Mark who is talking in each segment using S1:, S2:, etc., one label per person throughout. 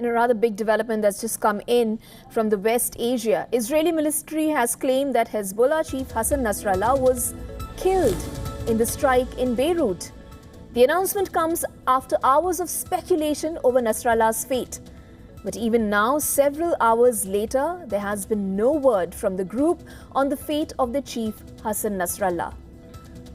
S1: In a rather big development that's just come in from the West Asia, Israeli military has claimed that Hezbollah chief Hassan Nasrallah was killed in the strike in Beirut. The announcement comes after hours of speculation over Nasrallah's fate. But even now, several hours later, there has been no word from the group on the fate of the chief Hassan Nasrallah.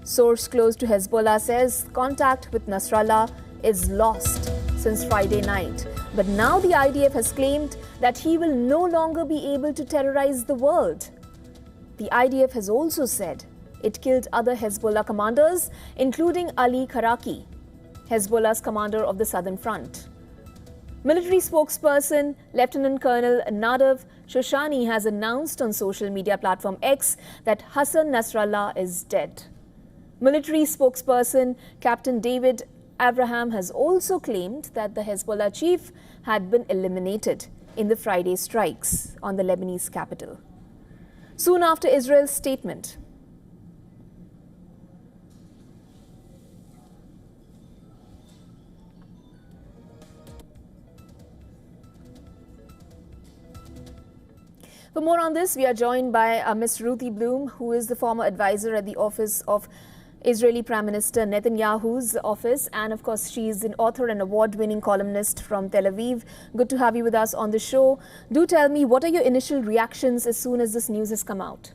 S1: Source close to Hezbollah says contact with Nasrallah is lost since Friday night. But now the IDF has claimed that he will no longer be able to terrorize the world. The IDF has also said it killed other Hezbollah commanders, including Ali Karaki, Hezbollah's commander of the Southern Front. Military spokesperson Lieutenant Colonel Nadav Shoshani has announced on social media platform X that Hassan Nasrallah is dead. Military spokesperson Captain David Abraham has also claimed that the Hezbollah chief had been eliminated in the Friday strikes on the Lebanese capital. Soon after Israel's statement, for more on this, we are joined by Ms. Ruthie Bloom, who is the former advisor at the office of Israeli Prime Minister Netanyahu's office. And of course, she is an author and award-winning columnist from Tel Aviv. Good to have you with us on the show. Do tell me, what are your initial reactions as soon as this news has come out?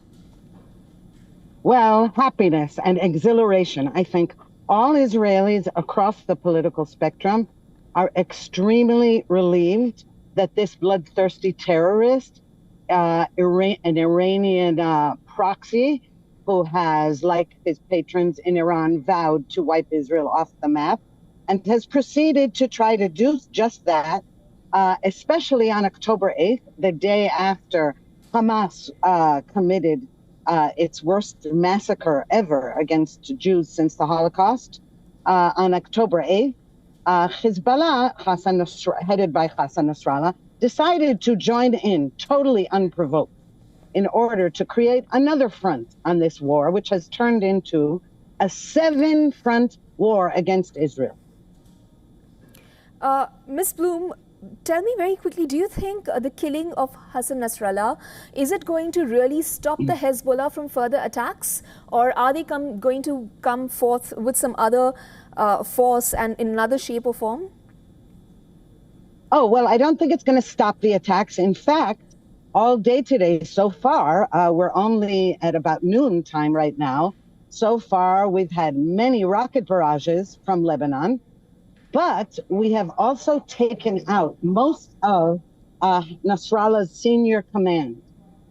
S2: Well, happiness and exhilaration. I think all Israelis across the political spectrum are extremely relieved that this bloodthirsty terrorist, an Iranian proxy, who has, like his patrons in Iran, vowed to wipe Israel off the map and has proceeded to try to do just that, especially on October 8th, the day after Hamas committed its worst massacre ever against Jews since the Holocaust. On October 8th, Hezbollah, headed by Hassan Nasrallah, decided to join in totally unprovoked in order to create another front on this war, which has turned into a 7-front war against Israel.
S1: Ms. Bloom, tell me very quickly, do you think the killing of Hassan Nasrallah, is it going to really stop the Hezbollah from further attacks? Or are they going to come forth with some other force and in another shape or form?
S2: Oh, well, I don't think it's going to stop the attacks. In fact, all day today so far, we're only at about noon time right now. So far, we've had many rocket barrages from Lebanon, but we have also taken out most of Nasrallah's senior command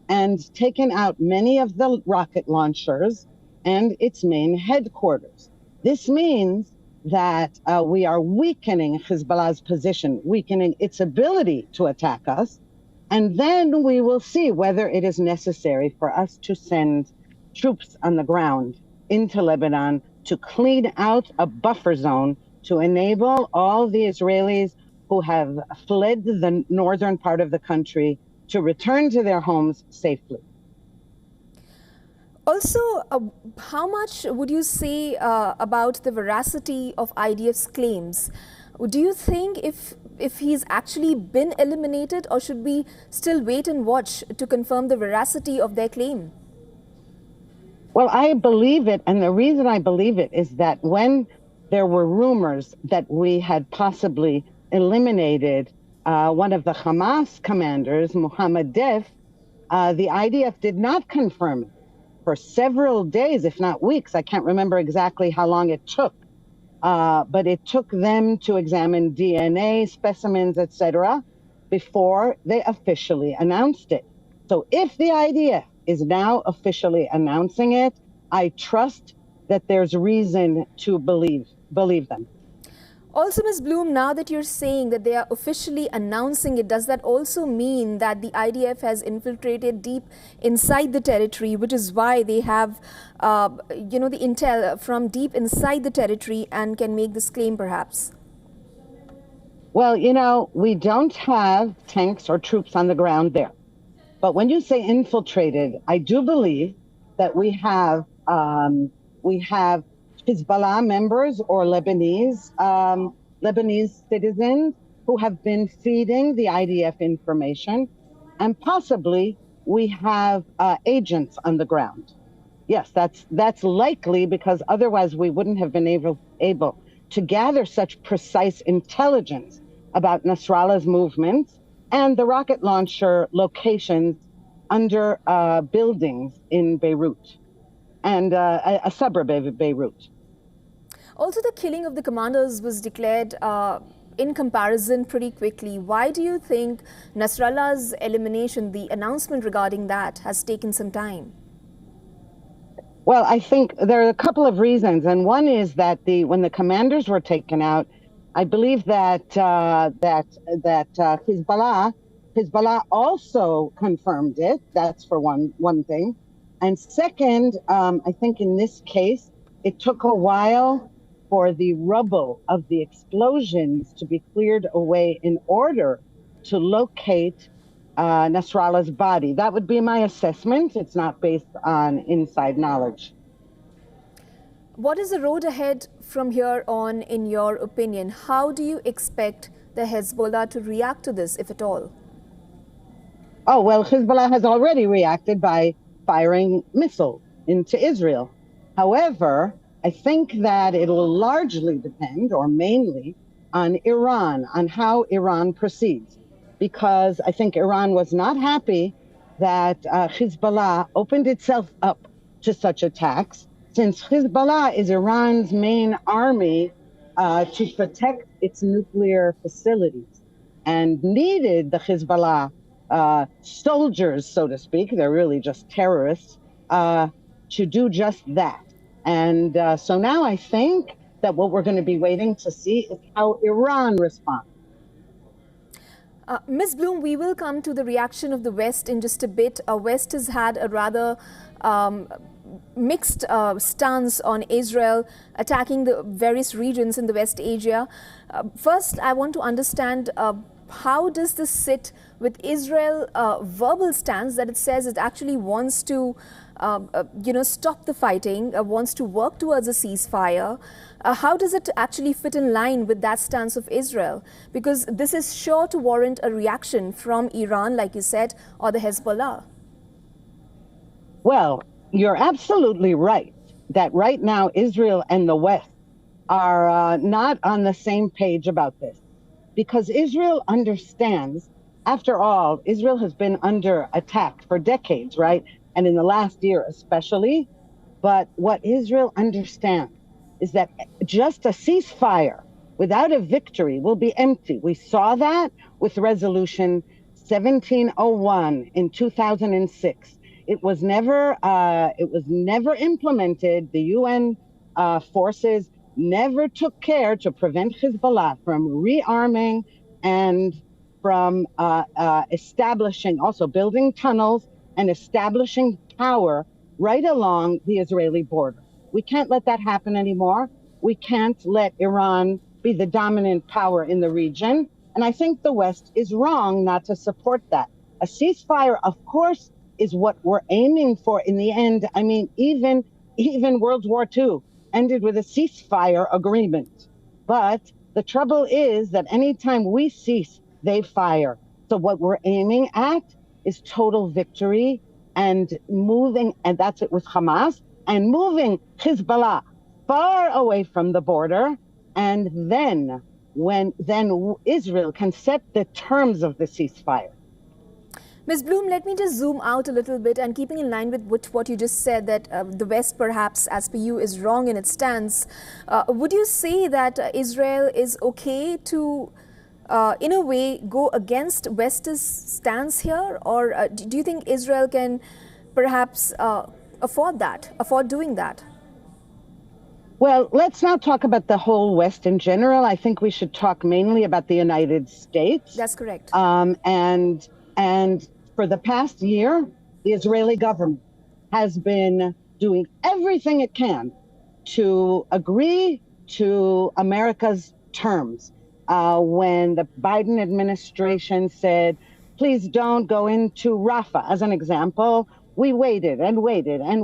S2: and taken out many of the rocket launchers and its main headquarters. This means that we are weakening Hezbollah's position, weakening its ability to attack us. And then we will see whether it is necessary for us to send troops on the ground into Lebanon to clean out a buffer zone to enable all the Israelis who have fled the northern part of the country to return to their homes safely.
S1: Also, how much would you say about the veracity of IDF's claims? Do you think if he's actually been eliminated, or should we still wait and watch to confirm the veracity of their claim?
S2: Well, I believe it, and the reason I believe it is that when there were rumors that we had possibly eliminated one of the Hamas commanders, Mohammed Deif, the IDF did not confirm it for several days, if not weeks. I can't remember exactly how long it took. But it took them to examine DNA, specimens, etc., before they officially announced it. So if the IDF is now officially announcing it, I trust that there's reason to believe them.
S1: Also, Ms. Bloom, now that you're saying that they are officially announcing it, does that also mean that the IDF has infiltrated deep inside the territory, which is why they have, the intel from deep inside the territory and can make this claim, perhaps?
S2: Well, we don't have tanks or troops on the ground there. But when you say infiltrated, I do believe that we have Hezbollah members or Lebanese citizens who who have been feeding the IDF information, and possibly we have agents on the ground. Yes, that's likely, because otherwise we wouldn't have been able to gather such precise intelligence about Nasrallah's movements and the rocket launcher locations under buildings in Beirut and a suburb of Beirut.
S1: Also, the killing of the commanders was declared in comparison pretty quickly. Why do you think Nasrallah's elimination, the announcement regarding that, has taken some time?
S2: Well, I think there are a couple of reasons, and one is that when the commanders were taken out, I believe that Hezbollah also confirmed it. That's for one thing, and second, I think in this case it took a while for the rubble of the explosions to be cleared away in order to locate Nasrallah's body. That would be my assessment. It's not based on inside knowledge.
S1: What is the road ahead from here on, in your opinion? How do you expect the Hezbollah to react to this, if at all?
S2: Oh, well, Hezbollah has already reacted by firing missiles into Israel. However, I think that it will largely depend, or mainly, on Iran, on how Iran proceeds. Because I think Iran was not happy that Hezbollah opened itself up to such attacks, since Hezbollah is Iran's main army to protect its nuclear facilities, and needed the Hezbollah soldiers, so to speak, they're really just terrorists, to do just that. And so now I think that what we're going to be waiting to see is how Iran responds.
S1: Ms. Bloom, we will come to the reaction of the West in just a bit. West has had a rather mixed stance on Israel attacking the various regions in the West Asia. First, I want to understand how does this sit with Israel verbal stance that it says it actually wants to stop the fighting, wants to work towards a ceasefire. How does it actually fit in line with that stance of Israel? Because this is sure to warrant a reaction from Iran, like you said, or the Hezbollah.
S2: Well, you're absolutely right that right now Israel and the West are not on the same page about this, because Israel understands, after all, Israel has been under attack for decades, right? And in the last year especially. But what Israel understands is that just a ceasefire without a victory will be empty. We saw that with Resolution 1701 in 2006. It was never implemented. The UN forces never took care to prevent Hezbollah from rearming and from establishing, also building tunnels and establishing power right along the Israeli border. We can't let that happen anymore. We can't let Iran be the dominant power in the region. And I think the West is wrong not to support that. A ceasefire, of course, is what we're aiming for in the end. I mean, even World War II ended with a ceasefire agreement. But the trouble is that anytime we cease, they fire. So what we're aiming at is total victory and moving, and that's it with Hamas, and moving Hezbollah far away from the border. And then Israel can set the terms of the ceasefire.
S1: Ms. Bloom, let me just zoom out a little bit, and keeping in line with what you just said, that the West perhaps, as per you, is wrong in its stance. Would you say that Israel is okay to, in a way, go against West's stance here? Or do you think Israel can perhaps afford doing that?
S2: Well, let's not talk about the whole West in general. I think we should talk mainly about the United States.
S1: That's correct.
S2: And for the past year, the Israeli government has been doing everything it can to agree to America's terms. When the Biden administration said, please don't go into Rafah, as an example, we waited, and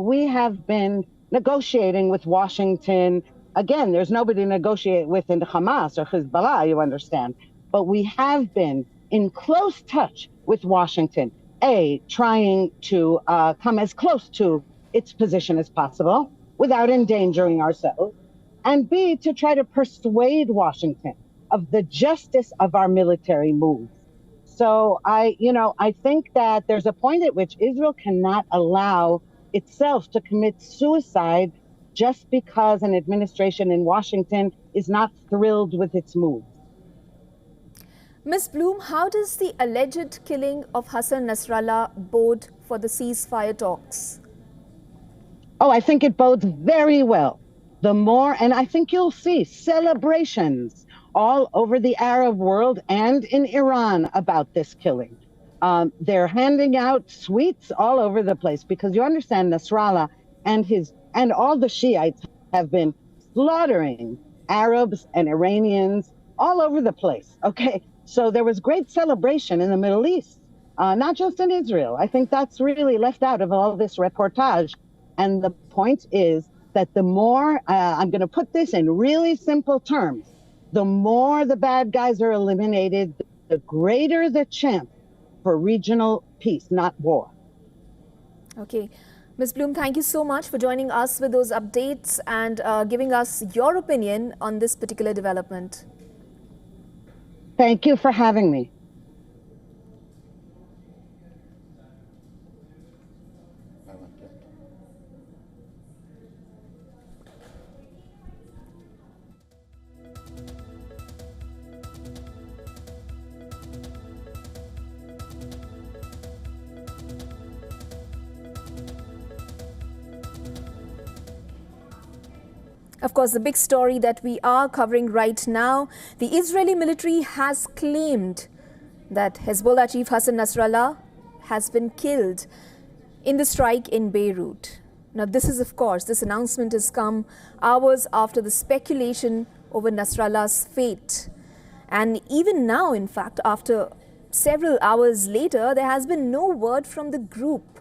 S2: we have been negotiating with Washington. Again, there's nobody to negotiate with in Hamas or Hezbollah, you understand. but we have been in close touch with Washington, trying to come as close to its position as possible without endangering ourselves, and B, to try to persuade Washington of the justice of our military moves. So I think that there's a point at which Israel cannot allow itself to commit suicide just because an administration in Washington is not thrilled with its moves.
S1: Ms. Bloom, how does the alleged killing of Hassan Nasrallah bode for the ceasefire talks?
S2: Oh, I think it bodes very well. The more, and I think you'll see celebrations all over the Arab world and in Iran about this killing. They're handing out sweets all over the place because you understand Nasrallah and all the Shiites have been slaughtering Arabs and Iranians all over the place. Okay, so there was great celebration in the Middle East, not just in Israel. I think that's really left out of all this reportage. And the point is that the more, I'm going to put this in really simple terms, the more the bad guys are eliminated, the greater the chance for regional peace, not war.
S1: Okay. Ms. Bloom, thank you so much for joining us with those updates and giving us your opinion on this particular development.
S2: Thank you for having me.
S1: Of course, the big story that we are covering right now, the Israeli military has claimed that Hezbollah chief Hassan Nasrallah has been killed in the strike in Beirut. Now, this announcement has come hours after the speculation over Nasrallah's fate. And even now, in fact, after several hours later, there has been no word from the group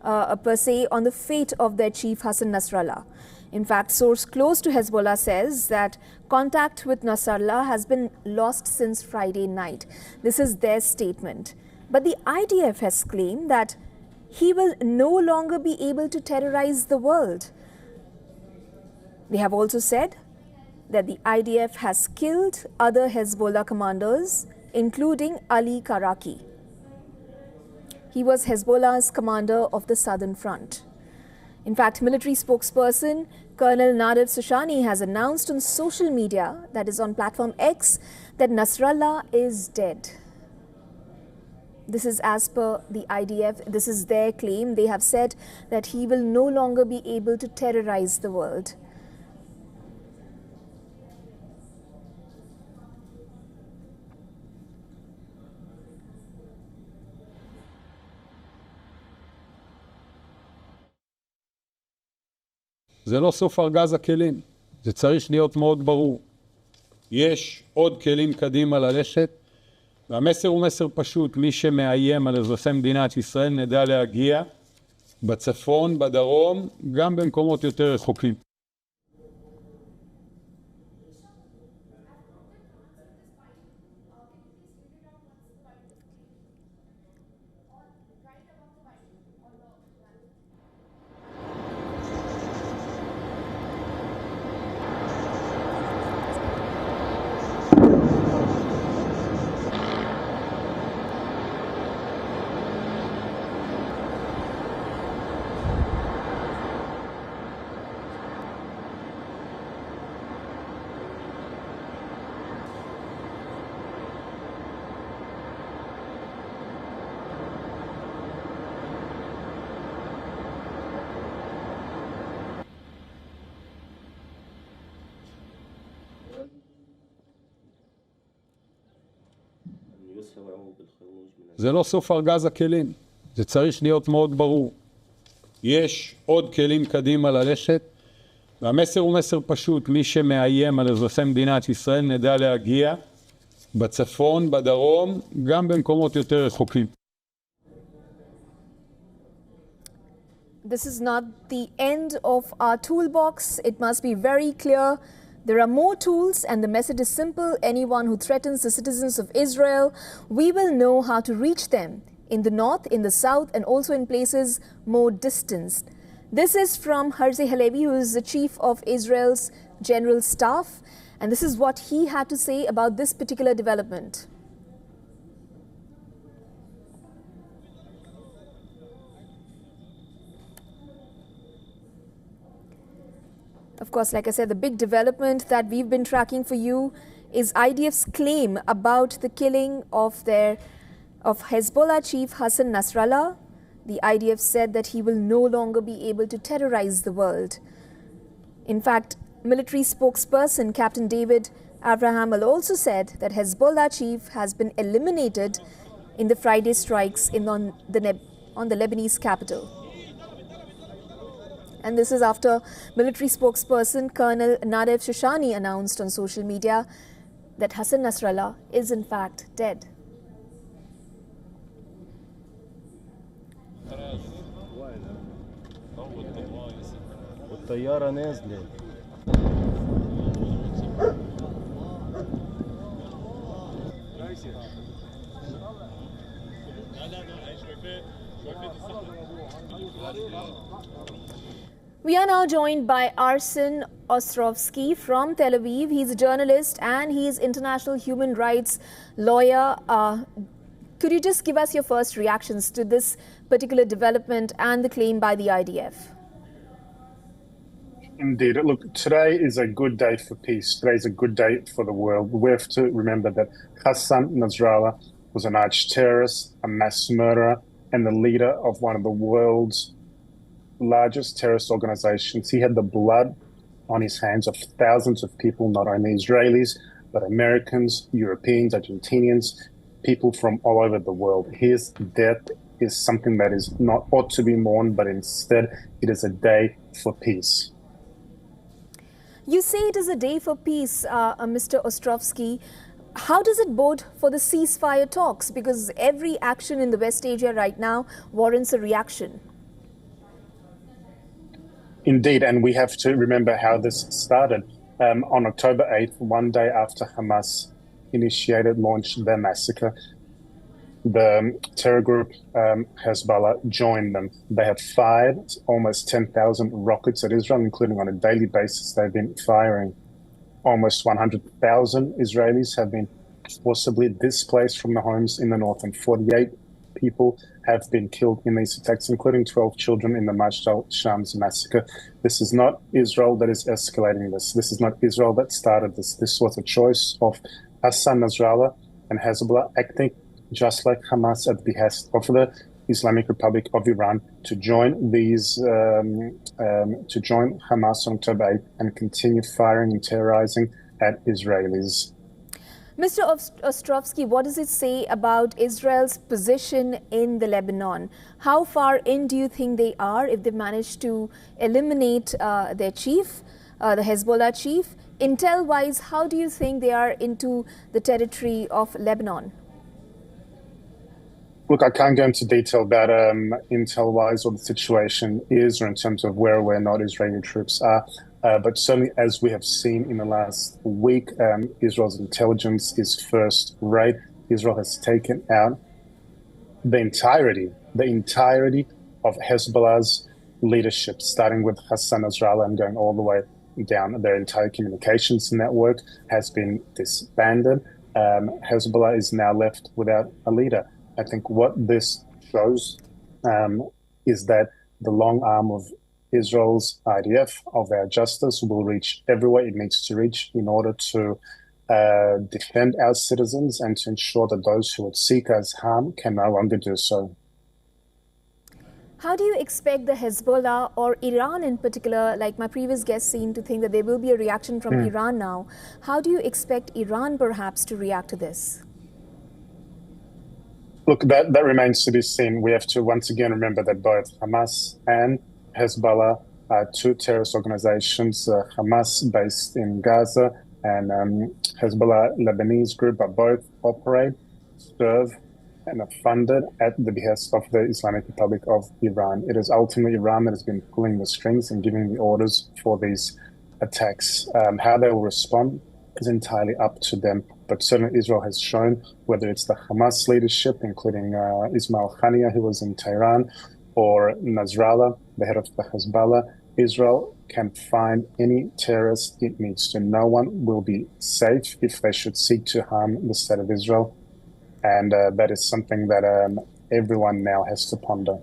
S1: per se on the fate of their chief Hassan Nasrallah. In fact, source close to Hezbollah says that contact with Nasrallah has been lost since Friday night. This is their statement. But the IDF has claimed that he will no longer be able to terrorize the world. They have also said that the IDF has killed other Hezbollah commanders, including Ali Karaki. He was Hezbollah's commander of the Southern Front. In fact, military spokesperson Colonel Nadir Sushani has announced on social media, that is on platform X, that Nasrallah is dead. This is as per the IDF. This is their claim. They have said that he will no longer be able to terrorize the world.
S3: זה לא סוף ארגז הכלים, זה צריך להיות מאוד ברור. יש עוד כלים קדימה ללכת, והמסר הוא מסר פשוט, מי שמאיים על אזרחי מדינת ישראל נדע להגיע בצפון, בדרום, גם במקומות יותר רחוקים. זה לא סוף ארגז הכלים, זה צריך להיות מאוד ברור. יש עוד כלים קדימה ללכת, והמסר הוא מסר פשוט, מי שמאיים על אזרחי מדינת ישראל נדע להגיע בצפון, בדרום, גם במקומות יותר רחוקים.
S1: This is not the end of our toolbox. It must be very clear There are more tools and the message is simple. Anyone who threatens the citizens of Israel, we will know how to reach them in the north, in the south, and also in places more distanced. This is from Herzi Halevi, who is the chief of Israel's general staff. And this is what he had to say about this particular development. Of course, like I said, the big development that we've been tracking for you is IDF's claim about the killing of Hezbollah chief Hassan Nasrallah. The IDF said that he will no longer be able to terrorize the world. In fact, military spokesperson Captain David Avraham also said that Hezbollah chief has been eliminated in the Friday strikes on the Lebanese capital. And this is after military spokesperson Colonel Nadev Shoshani announced on social media that Hassan Nasrallah is in fact dead. We are now joined by Arsen Ostrovsky from Tel Aviv. He's a journalist and he's international human rights lawyer. Could you just give us your first reactions to this particular development and the claim by the IDF?
S4: Indeed. Look, today is a good day for peace. Today is a good day for the world. We have to remember that Hassan Nasrallah was an arch-terrorist, a mass murderer, and the leader of one of the world's largest terrorist organizations. He had the blood on his hands of thousands of people, not only Israelis, but Americans, Europeans, Argentinians, people from all over the world. His death is something that is not ought to be mourned, but instead it is a day for peace.
S1: You say it is a day for peace, Mr. Ostrovsky. How does it bode for the ceasefire talks? Because every action in the West Asia right now warrants a reaction.
S4: Indeed, and we have to remember how this started. On October 8th, one day after Hamas launched their massacre, the terror group Hezbollah joined them. They have fired almost 10,000 rockets at Israel, including on a daily basis. They've been firing. Almost 100,000 Israelis have been forcibly displaced from their homes in the north, and 48 people have been killed in these attacks, including 12 children in the Majid Shams massacre. This is not Israel that is escalating this. This is not Israel that started this. This was a choice of Hassan Nasrallah and Hezbollah acting just like Hamas at the behest of the Islamic Republic of Iran to join Hamas on October 8th and continue firing and terrorizing at Israelis.
S1: Mr. Ostrovsky, what does it say about Israel's position in the Lebanon? How far in do you think they are if they manage to eliminate their chief, the Hezbollah chief? Intel-wise, how do you think they are into the territory of Lebanon?
S4: Look, I can't go into detail about intel-wise what the situation is or in terms of where or where not Israeli troops are. But certainly, as we have seen in the last week, Israel's intelligence is first rate. Israel has taken out the entirety of Hezbollah's leadership, starting with Hassan Nasrallah and going all the way down. Their entire communications network has been disbanded. Hezbollah is now left without a leader. I think what this shows is that the long arm of Israel's IDF, of their justice, will reach everywhere it needs to reach in order to defend our citizens and to ensure that those who would seek us harm can no longer do so.
S1: How do you expect the Hezbollah or Iran in particular, like my previous guest seemed to think that there will be a reaction from Iran now, how do you expect Iran perhaps to react to this?
S4: Look, that remains to be seen. We have to once again remember that both Hamas and Hezbollah are two terrorist organizations. Hamas, based in Gaza, and Hezbollah, Lebanese group, are both operate, serve, and are funded at the behest of the Islamic Republic of Iran. It is ultimately Iran that has been pulling the strings and giving the orders for these attacks. How they will respond is entirely up to them. But certainly Israel has shown, whether it's the Hamas leadership, including Ismail Haniyeh, who was in Tehran, or Nasrallah, the head of the Hezbollah, Israel can find any terrorist it needs to. No one will be safe if they should seek to harm the state of Israel. And that is something that everyone now has to ponder.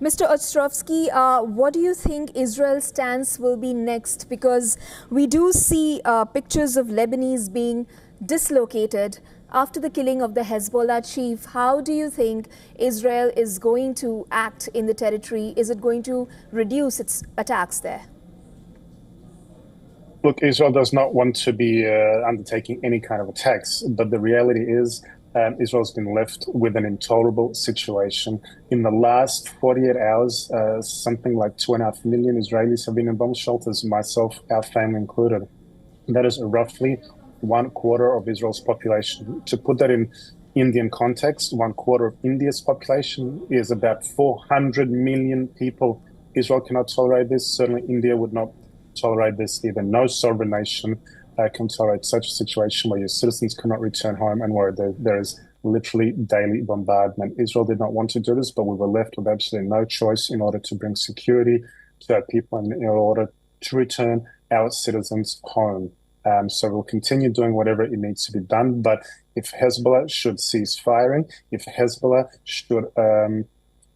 S1: Mr. Ostrovsky, what do you think Israel's stance will be next? Because we do see pictures of Lebanese being dislocated after the killing of the Hezbollah chief. How do you think Israel is going to act in the territory? Is it going to reduce its attacks there?
S4: Look, Israel does not want to be undertaking any kind of attacks, but the reality is Israel's been left with an intolerable situation. In the last 48 hours, something like 2.5 million Israelis have been in bomb shelters, myself, our family included. That is roughly 1/4 of Israel's population. To put that in Indian context, 1/4 of India's population is about 400 million people. Israel cannot tolerate this. Certainly India would not tolerate this either. No sovereign nation can tolerate such a situation where your citizens cannot return home and where there is literally daily bombardment. Israel did not want to do this, but we were left with absolutely no choice in order to bring security to our people and in order to return our citizens home. So we'll continue doing whatever it needs to be done. But if Hezbollah should cease firing, if Hezbollah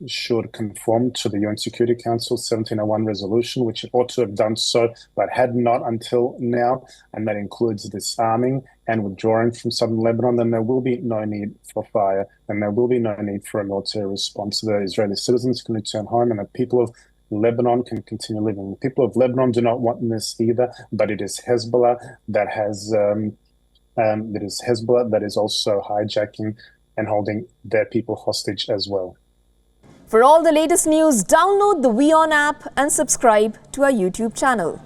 S4: should conform to the UN Security Council 1701 resolution, which it ought to have done so, but had not until now, and that includes disarming and withdrawing from southern Lebanon, then there will be no need for fire, and there will be no need for a military response. The Israeli citizens can return home, and the people of Lebanon can continue living. The people of Lebanon do not want this either, but it is Hezbollah that is also hijacking and holding their people hostage as well.
S1: For all the latest news, download the WION app and subscribe to our YouTube channel.